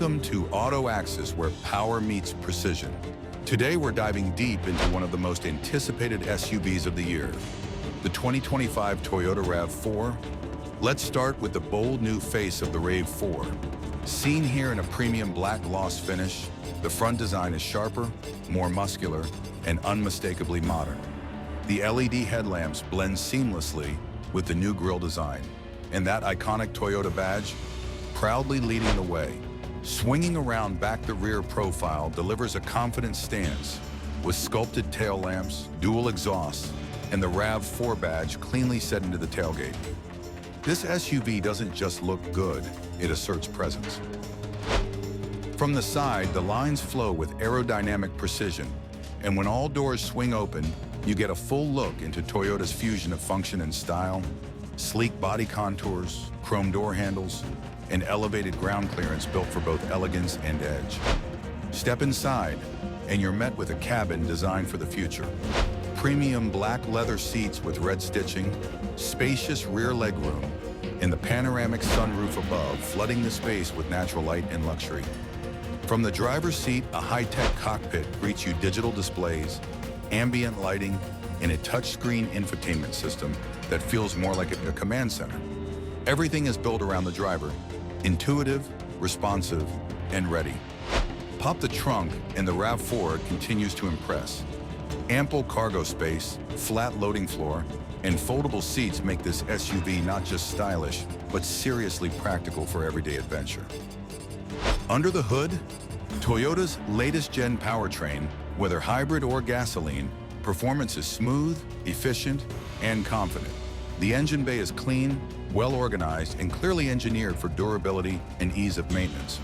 Welcome to Auto Axis, where power meets precision. Today we're diving deep into one of the most anticipated SUVs of the year, the 2025 Toyota RAV4. Let's start with the bold new face of the RAV4. Seen here in a premium black gloss finish, the front design is sharper, more muscular, and unmistakably modern. The LED headlamps blend seamlessly with the new grille design, and that iconic Toyota badge proudly leading the way. Swinging around back, the rear profile delivers a confident stance with sculpted tail lamps, dual exhausts, and the RAV4 badge cleanly set into the tailgate. This SUV doesn't just look good, it asserts presence. From the side, the lines flow with aerodynamic precision, and when all doors swing open, you get a full look into Toyota's fusion of function and style. Sleek body contours, chrome door handles, and elevated ground clearance built for both elegance and edge. Step inside, and you're met with a cabin designed for the future. Premium black leather seats with red stitching, spacious rear legroom, and the panoramic sunroof above, flooding the space with natural light and luxury. From the driver's seat, a high-tech cockpit greets you: digital displays, ambient lighting, and a touchscreen infotainment system that feels more like a command center. Everything is built around the driver, intuitive, responsive, and ready. Pop the trunk, and the RAV4 continues to impress. Ample cargo space, flat loading floor, and foldable seats make this SUV not just stylish, but seriously practical for everyday adventure. Under the hood, Toyota's latest gen powertrain, whether hybrid or gasoline, performance is smooth, efficient, and confident. The engine bay is clean, well-organized, and clearly engineered for durability and ease of maintenance.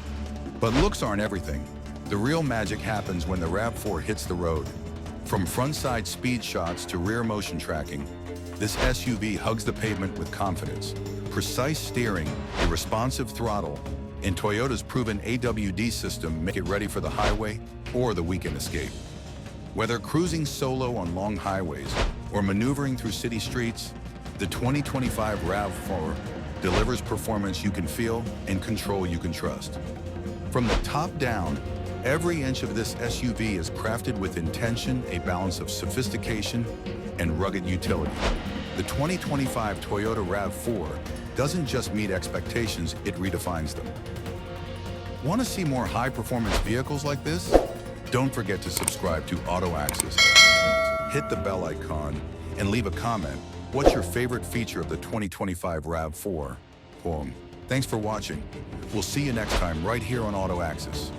But looks aren't everything. The real magic happens when the RAV4 hits the road. From front-side speed shots to rear motion tracking, this SUV hugs the pavement with confidence. Precise steering, a responsive throttle, and Toyota's proven AWD system make it ready for the highway or the weekend escape. Whether cruising solo on long highways or maneuvering through city streets, the 2025 RAV4 delivers performance you can feel and control you can trust. From the top down, every inch of this SUV is crafted with intention, a balance of sophistication and rugged utility. The 2025 Toyota RAV4 doesn't just meet expectations, it redefines them. Want to see more high-performance vehicles like this? Don't forget to subscribe to Auto Axis. Hit the bell icon and leave a comment. What's your favorite feature of the 2025 RAV4? Thanks for watching. We'll see you next time right here on Auto Axis.